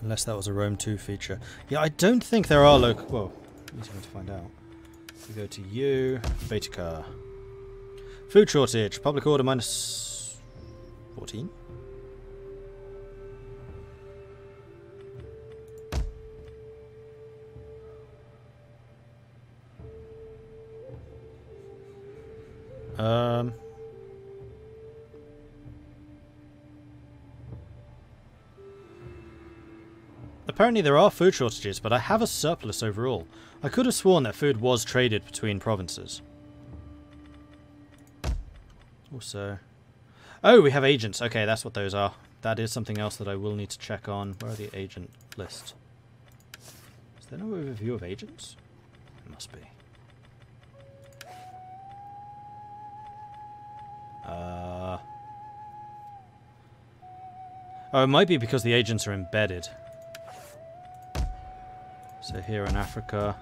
Unless that was a Rome 2 feature. Yeah, I don't think there are local... Well, easy one to find out. We go to you, Baetica. Food shortage, public order minus 14. Apparently there are food shortages, but I have a surplus overall. I could have sworn that food was traded between provinces. Also... Oh, we have agents. Okay, that's what those are. That is something else that I will need to check on. Where are the agent list? Is there no overview of agents? It must be. Oh, it might be because the agents are embedded. So here in Africa.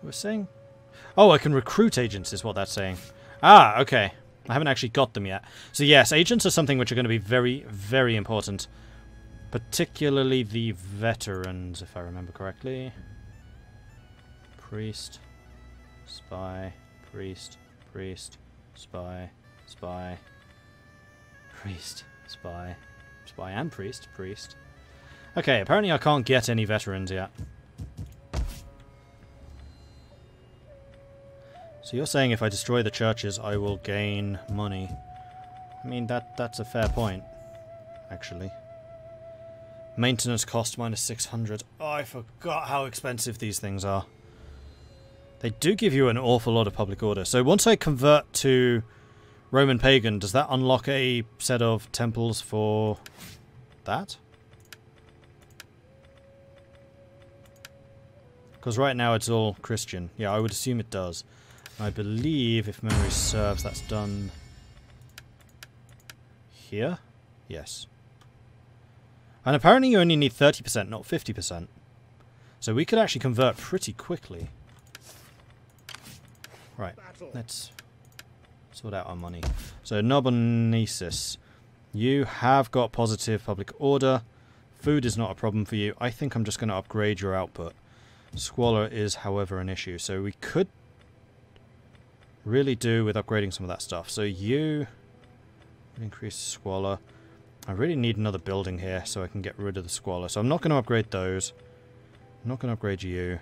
We're saying... Oh, I can recruit agents is what that's saying. Ah, okay. I haven't actually got them yet. So yes, agents are something which are going to be very, very important. Particularly the veterans, if I remember correctly. Priest, spy, priest, priest, spy, spy, priest, spy, spy and priest, priest. Okay, apparently I can't get any veterans yet. So you're saying if I destroy the churches I will gain money. I mean that's a fair point, actually. Maintenance cost minus 600. Oh, I forgot how expensive these things are. They do give you an awful lot of public order. So once I convert to Roman Pagan, does that unlock a set of temples for that? Because right now it's all Christian. Yeah, I would assume it does. I believe, if memory serves, that's done here? Yes. And apparently you only need 30%, not 50%. So we could actually convert pretty quickly. Right, let's sort out our money. So, Narbonnesis. You have got positive public order. Food is not a problem for you. I think I'm just going to upgrade your output. Squalor is, however, an issue. So we could really do with upgrading some of that stuff. So you increase squalor. I really need another building here so I can get rid of the squalor. So I'm not going to upgrade those. I'm not going to upgrade you.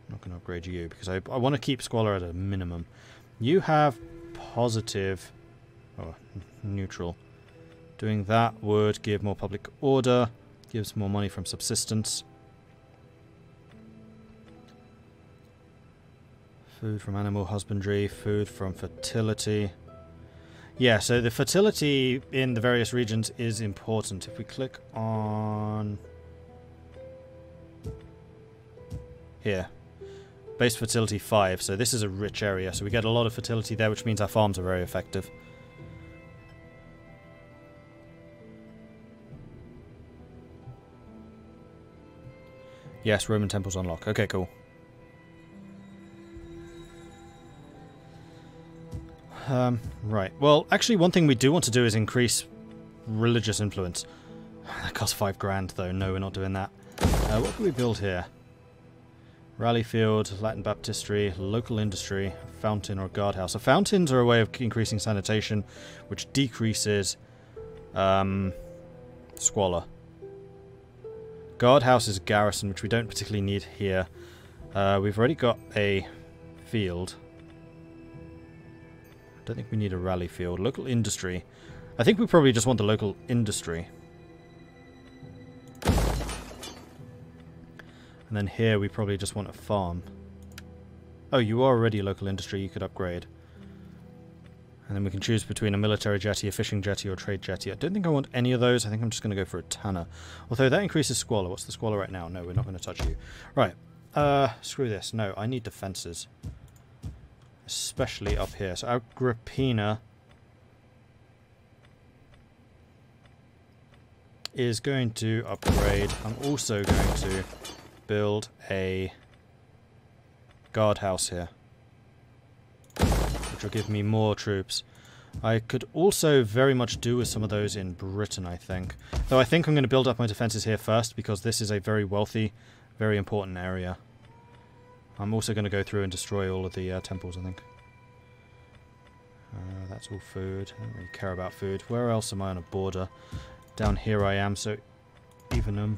I'm not going to upgrade you because I want to keep squalor at a minimum. You have positive or neutral. Doing that would give more public order, gives more money from subsistence. Food from animal husbandry, food from fertility. Yeah, so the fertility in the various regions is important. If we click on here, base fertility 5, so this is a rich area, so we get a lot of fertility there, which means our farms are very effective. Yes, Roman temples unlock. Okay, cool. Right. Well, actually, one thing we do want to do is increase religious influence. That costs 5 grand, though. No, we're not doing that. What can we build here? Rally field, Latin baptistry, local industry, fountain or guardhouse. So fountains are a way of increasing sanitation, which decreases squalor. Guardhouse is garrison, which we don't particularly need here. We've already got a field. I don't think we need a rally field. Local industry. I think we probably just want the local industry. And then here we probably just want a farm. Oh, you are already a local industry. You could upgrade. And then we can choose between a military jetty, a fishing jetty, or a trade jetty. I don't think I want any of those. I think I'm just going to go for a tanner. Although that increases squalor. What's the squalor right now? No, we're not going to touch you. Right. Screw this. No, I need defenses. Especially up here. So Agrippina. is going to upgrade. I'm also going to build a guardhouse here, which will give me more troops. I could also very much do with some of those in Britain, I think. Though I think I'm going to build up my defences here first, because this is a very wealthy, very important area. I'm also going to go through and destroy all of the temples, I think. That's all food. I don't really care about food. Where else am I on a border? Down here I am, so Evenum.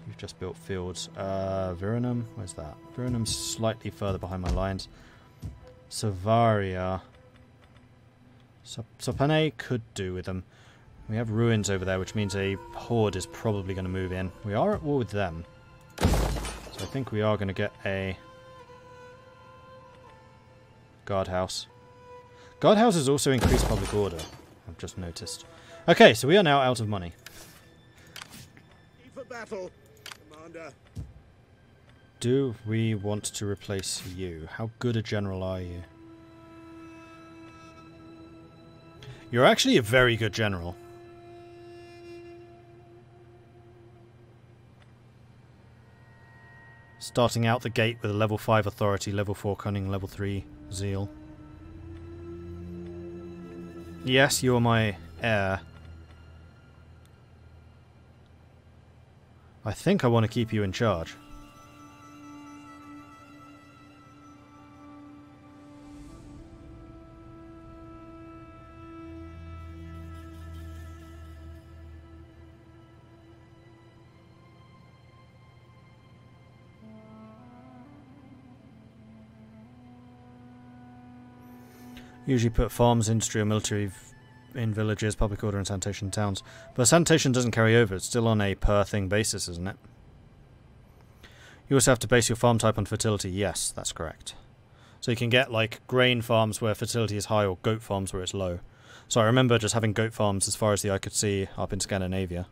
You've just built fields. Virinum, where's that? Virinum's slightly further behind my lines. Savaria. Sopane could do with them. We have ruins over there, which means a horde is probably going to move in. We are at war with them. So I think we are going to get a guardhouse. Guardhouses also increase public order, I've just noticed. Okay, so we are now out of money. For battle, Commander. Do we want to replace you? How good a general are you? You're actually a very good general. Starting out the gate with a level 5 authority, level 4 cunning, level 3 zeal. Yes, you are my heir. I think I want to keep you in charge. Usually put farms, industry or military in villages, public order and sanitation in towns. But sanitation doesn't carry over, it's still on a per thing basis, isn't it? You also have to base your farm type on fertility. Yes, that's correct. So you can get like grain farms where fertility is high or goat farms where it's low. So I remember just having goat farms as far as the eye could see up in Scandinavia.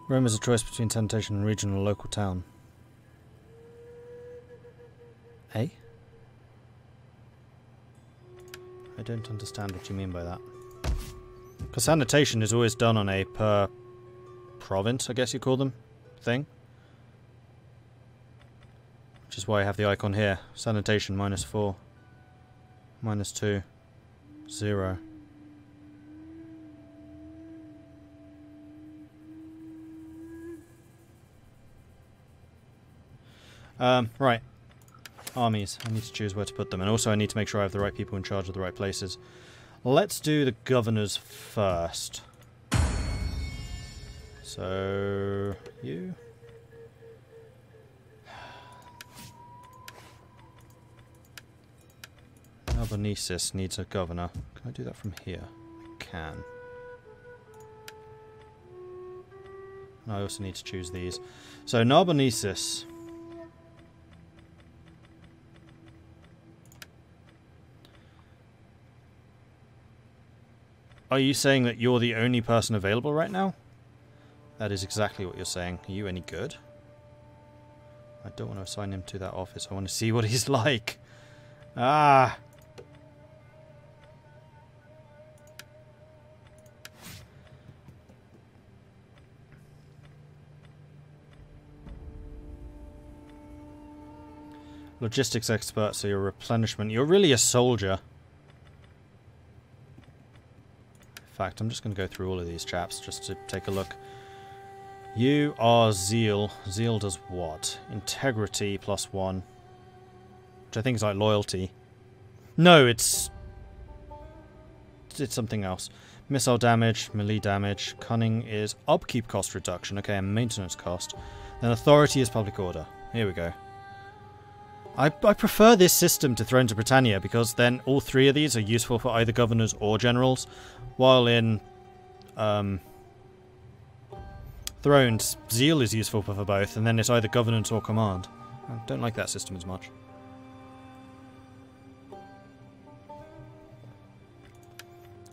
Rome is a choice between sanitation and regional or local town. Eh? I don't understand what you mean by that. Because sanitation is always done on a per province, I guess you call them, thing. Which is why I have the icon here. Sanitation -4. -2. 0. Right. Armies. I need to choose where to put them. And also I need to make sure I have the right people in charge of the right places. Let's do the governors first. So... you? Narbonensis needs a governor. Can I do that from here? I can. And I also need to choose these. So Narbonensis... Are you saying that you're the only person available right now? That is exactly what you're saying. Are you any good? I don't want to assign him to that office. I want to see what he's like. Ah! Logistics expert, so you're replenishment. You're really a soldier. In fact, I'm just going to go through all of these chaps just to take a look. You are Zeal. Zeal does what? Integrity +1. Which I think is like loyalty. No, it's something else. Missile damage, melee damage. Cunning is upkeep cost reduction. Okay, and maintenance cost. Then authority is public order. Here we go. I prefer this system to Thrones of Britannia because then all three of these are useful for either governors or generals. While in thrones, zeal is useful for both, and then it's either governance or command. I don't like that system as much.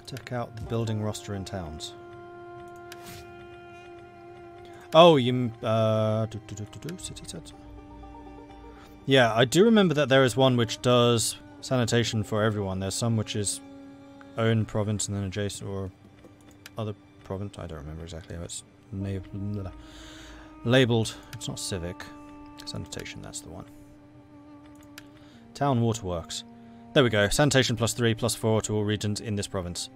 Check out the building roster in towns. Oh, you... city sets. Yeah, I do remember that there is one which does sanitation for everyone. There's some which is own province and then adjacent or other province. I don't remember exactly how it's labelled. It's not civic. Sanitation, that's the one. Town waterworks. There we go. Sanitation +3, +4 to all regions in this province.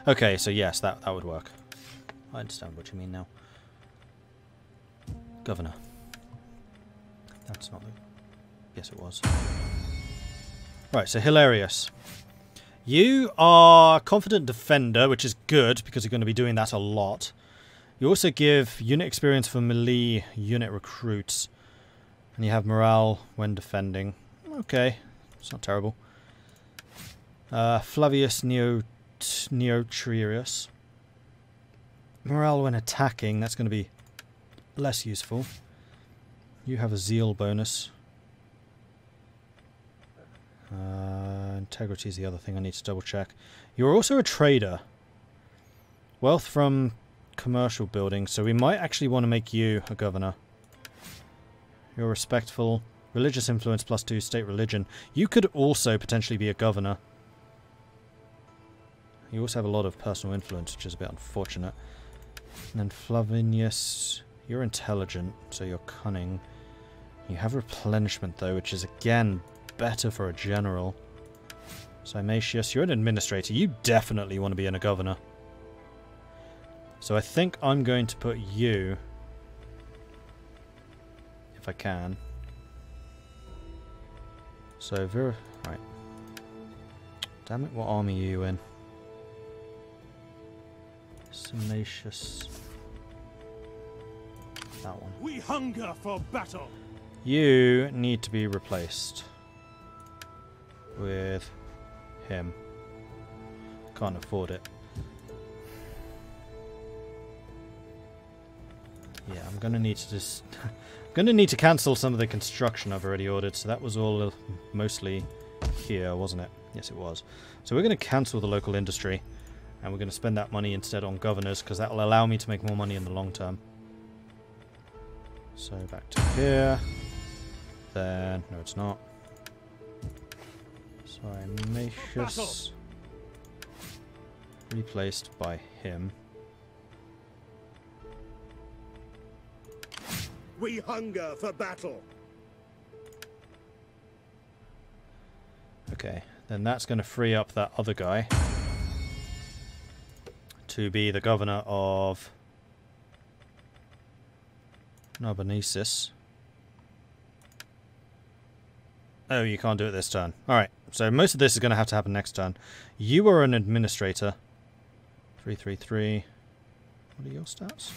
Okay, so yes, that would work. I understand what you mean now. Governor. That's not the... Yes, it was. Right, so Hilarious. You are Confident Defender, which is good, because you're going to be doing that a lot. You also give unit experience for melee unit recruits. And you have morale when defending. Okay, it's not terrible. Flavius Neotrius. Morale when attacking, that's going to be less useful. You have a zeal bonus. Integrity is the other thing I need to double check. You're also a trader. Wealth from commercial buildings, so we might actually want to make you a governor. You're respectful. Religious influence +2, state religion. You could also potentially be a governor. You also have a lot of personal influence, which is a bit unfortunate. And then Flavinius, you're intelligent, so you're cunning. You have replenishment though, which is again better for a general. Cymatius, you're an administrator. You definitely want to be in a governor. So I think I'm going to put you, if I can. So right. Damn it, what army are you in? Cymatius. That one. We hunger for battle. You need to be replaced with him. Can't afford it. Yeah, I'm gonna need to just I'm gonna need to cancel some of the construction I've already ordered. So that was all mostly here, wasn't it? Yes, it was. So we're gonna cancel the local industry, and we're gonna spend that money instead on governors because that will allow me to make more money in the long term. So back to here. Then no, it's not. Cymatius replaced by him. We hunger for battle. Okay, then that's going to free up that other guy to be the governor of Narbonensis. Oh, you can't do it this turn. Alright, so most of this is going to have to happen next turn. You are an administrator. 333. What are your stats?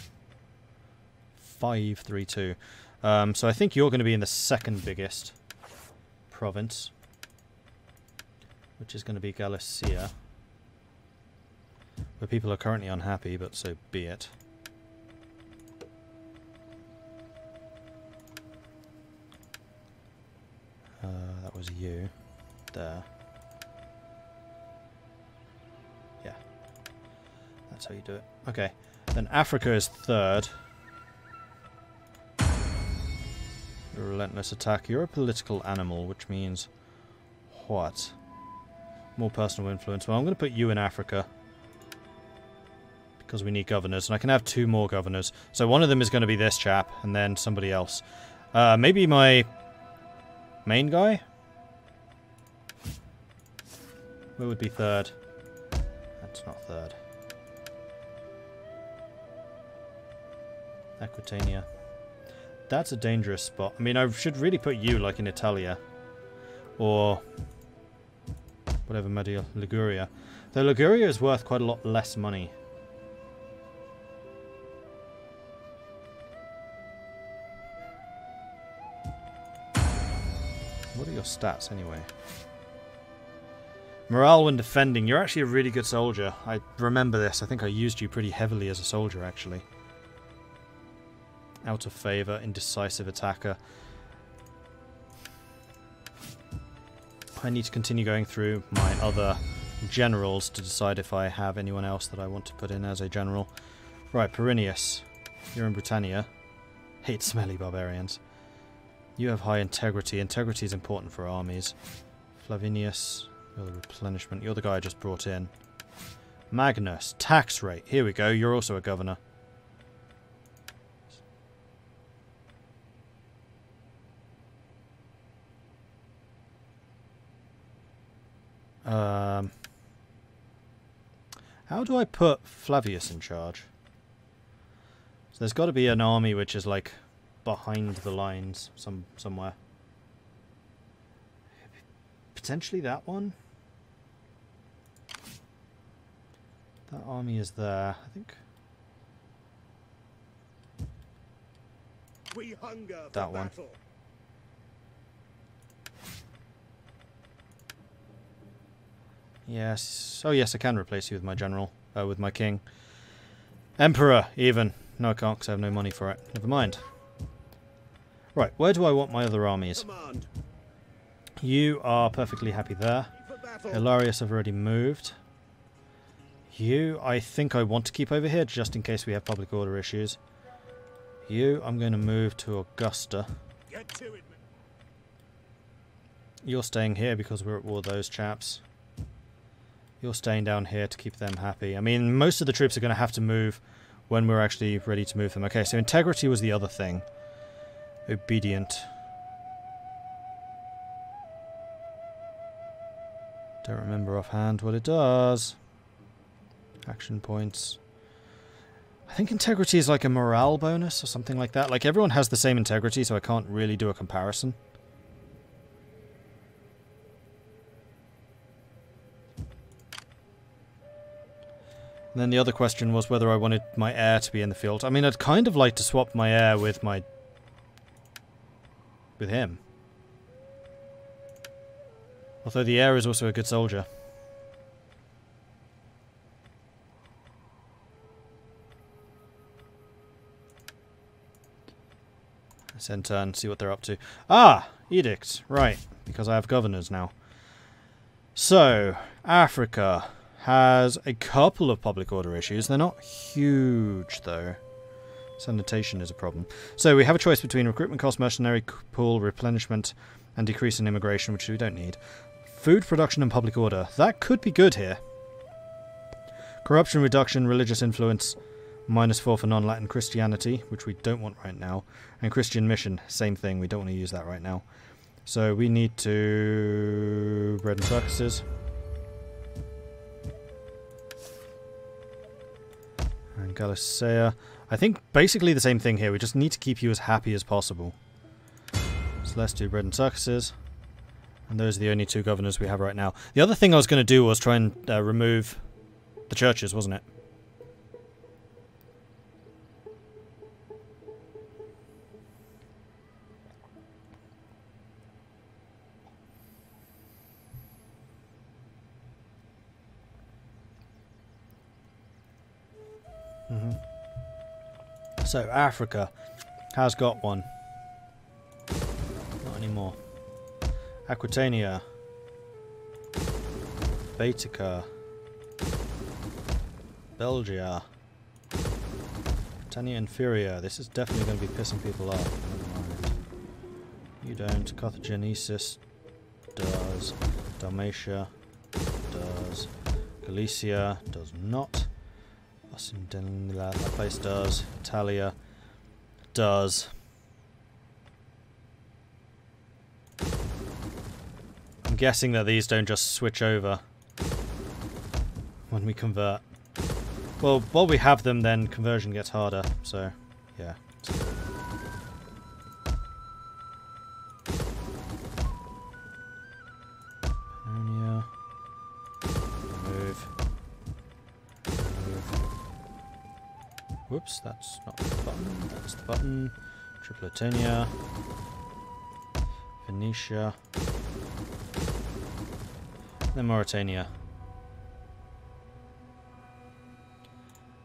532. So I think you're going to be in the second biggest province, which is going to be Galicia, where people are currently unhappy, but so be it. That was you. There. Yeah. That's how you do it. Okay. Then Africa is third. A relentless attack. You're a political animal, which means what? More personal influence. Well, I'm going to put you in Africa because we need governors, and I can have 2 more governors. So one of them is going to be this chap, and then somebody else. Maybe my main guy? Where would be third? That's not third. Aquitania. That's a dangerous spot. I mean, I should really put you, like, in Italia. Or whatever, Media Liguria. Though Liguria is worth quite a lot less money. What are your stats, anyway? Morale when defending. You're actually a really good soldier. I remember this. I think I used you pretty heavily as a soldier, actually. Out of favour, indecisive attacker. I need to continue going through my other generals to decide if I have anyone else that I want to put in as a general. Right, Perinius. You're in Britannia. Hate smelly barbarians. You have high integrity. Integrity is important for armies. Flavinius. You're the replenishment. You're the guy I just brought in. Magnus. Tax rate. Here we go. You're also a governor. How do I put Flavius in charge? So there's got to be an army which is like behind the lines somewhere. Potentially that one? That army is there, I think. We hunger for That one. battle. Yes. Oh yes, I can replace you with my general. With my king. Emperor, even. No, I can't because I have no money for it. Never mind. Right, where do I want my other armies? Command. You are perfectly happy there. For battle. Hilarious have already moved. You, I think I want to keep over here just in case we have public order issues. You, I'm going to move to Augusta. Get to it, man. You're staying here because we're at war with those chaps. You're staying down here to keep them happy. I mean, most of the troops are going to have to move when we're actually ready to move them. Okay, so integrity was the other thing. Obedient. Don't remember offhand what it does. Action points. I think integrity is like a morale bonus or something like that. Like, everyone has the same integrity, so I can't really do a comparison. And then the other question was whether I wanted my heir to be in the field. I mean, I'd kind of like to swap my heir with my... with him. Although the heir is also a good soldier. Let's end turn, see what they're up to. Ah! Edicts. Right. Because I have governors now. So, Africa has a couple of public order issues. They're not huge, though. Sanitation is a problem. So we have a choice between recruitment cost, mercenary pool, replenishment, and decrease in immigration, which we don't need. Food production and public order. That could be good here. Corruption reduction, religious influence, -4 for non-Latin Christianity, which we don't want right now. And Christian mission, same thing. We don't want to use that right now. So we need to... bread and circuses. And Galicea. I think basically the same thing here. We just need to keep you as happy as possible. So let's do bread and circuses. And those are the only two governors we have right now. The other thing I was going to do was try and remove the churches, wasn't it? So Africa has got one. Not anymore. Aquitania. Baetica. Belgia. Britannia Inferior. This is definitely going to be pissing people off. Never mind. You don't. Carthagenesis does. Dalmatia does. Galicia does not. That place does. Italia does. I'm guessing that these don't just switch over when we convert. Well, while we have them, then conversion gets harder, so yeah. Pannonia. Move. Whoops, that's not the button, that's the button. Tripolitania. Venetia. Then Mauritania.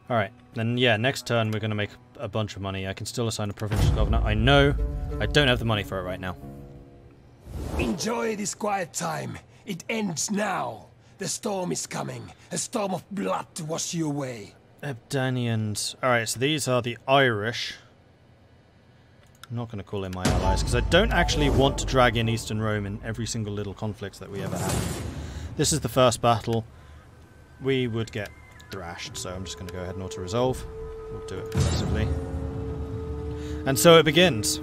Alright, then yeah, next turn we're going to make a bunch of money. I can still assign a provincial governor. I know I don't have the money for it right now. Enjoy this quiet time. It ends now. The storm is coming. A storm of blood to wash you away. Ebdanians. Alright, so these are the Irish. I'm not going to call in my allies, because I don't actually want to drag in Eastern Rome in every single little conflict that we ever have. This is the first battle. We would get thrashed, so I'm just going to go ahead and auto-resolve. We'll do it progressively. And so it begins.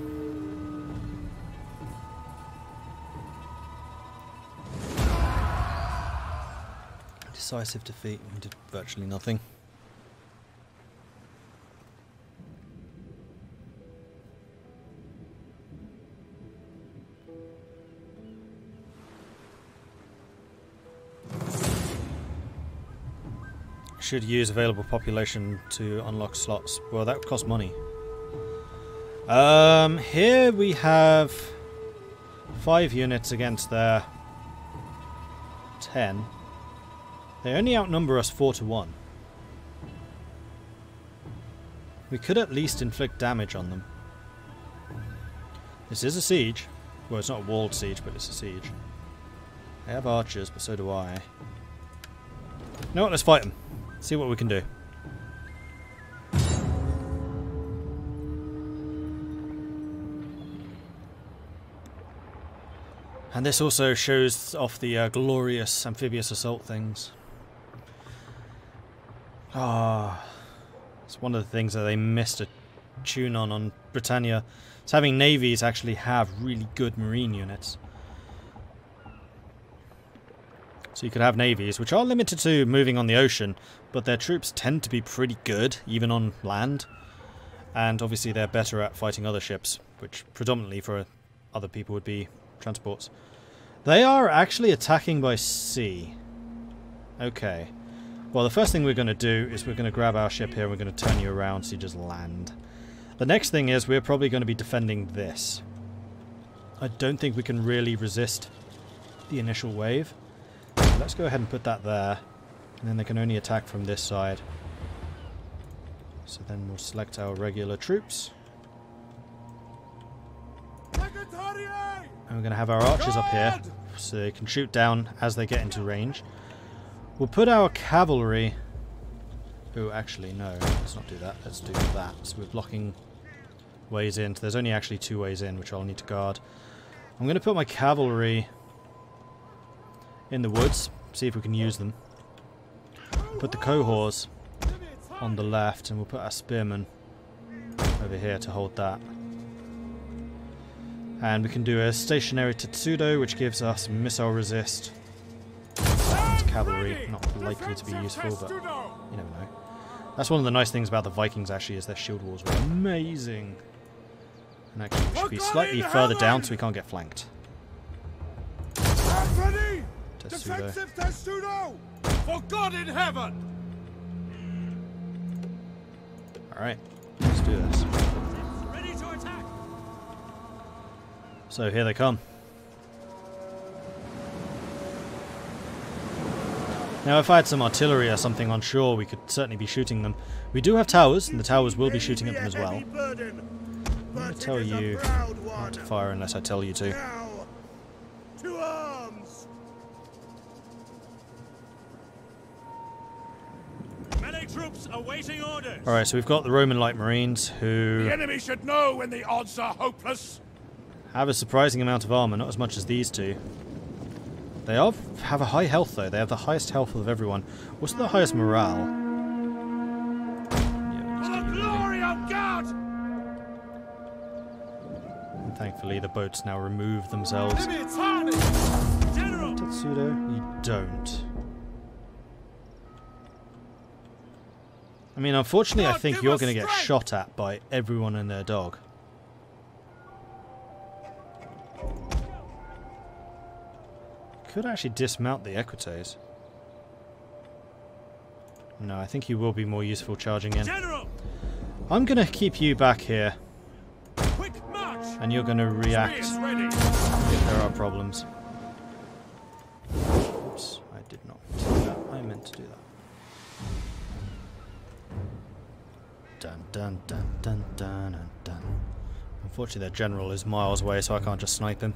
Decisive defeat. We did virtually nothing. Should use available population to unlock slots. Well, that would cost money. Here we have 5 units against their 10. They only outnumber us 4 to 1. We could at least inflict damage on them. This is a siege. Well, it's not a walled siege, but it's a siege. They have archers, but so do I. You know what? Let's fight them. See what we can do. And this also shows off the glorious amphibious assault things. Ah, it's one of the things that they missed a tune on Britannia. It's having navies actually have really good marine units. So you could have navies, which are limited to moving on the ocean, but their troops tend to be pretty good, even on land. And obviously they're better at fighting other ships, which predominantly for other people would be transports. They are actually attacking by sea. Okay. Well, the first thing we're going to do is we're going to grab our ship here and we're going to turn you around so you just land. The next thing is we're probably going to be defending this. I don't think we can really resist the initial wave. So let's go ahead and put that there. And then they can only attack from this side. So then we'll select our regular troops. And we're going to have our archers up here, so they can shoot down as they get into range. We'll put our cavalry... Oh, actually, no. Let's not do that. Let's do that. So we're blocking ways in. There's only actually 2 ways in, which I'll need to guard. I'm going to put my cavalry in the woods, see if we can use them. Put the cohorts on the left, and we'll put our spearmen over here to hold that. And we can do a stationary Tetsudo, which gives us missile resist. It's cavalry, not likely to be useful, but you never know. That's one of the nice things about the Vikings, actually, is their shield walls were amazing. And actually, we should be slightly further down so we can't get flanked. Defensive Testudo! For God in heaven! Alright, let's do this. Ready to attack! So here they come. Now if I had some artillery or something on shore, we could certainly be shooting them. We do have towers, and the towers will be shooting at them as well. I'm going to tell you not to fire unless I tell you to. Now, to arms! Melee troops awaiting orders! Alright, so we've got the Roman Light Marines, who The enemy should know when the odds are hopeless! have a surprising amount of armor, not as much as these two. They have a high health, though. They have the highest health of everyone. What's the highest morale? Yeah, For glory of God! and thankfully, the boats now remove themselves. General! Tetsudo, you don't. I mean, unfortunately, I think you're going to get shot at by everyone and their dog. Could actually dismount the Equites. No, I think you will be more useful charging in. General! I'm going to keep you back here, Quick march! and you're going to react Is ready. if there are problems. Oops, I did not do that. I meant to do that. Dun dun dun dun dun dun dun. Unfortunately, their general is miles away, so I can't just snipe him.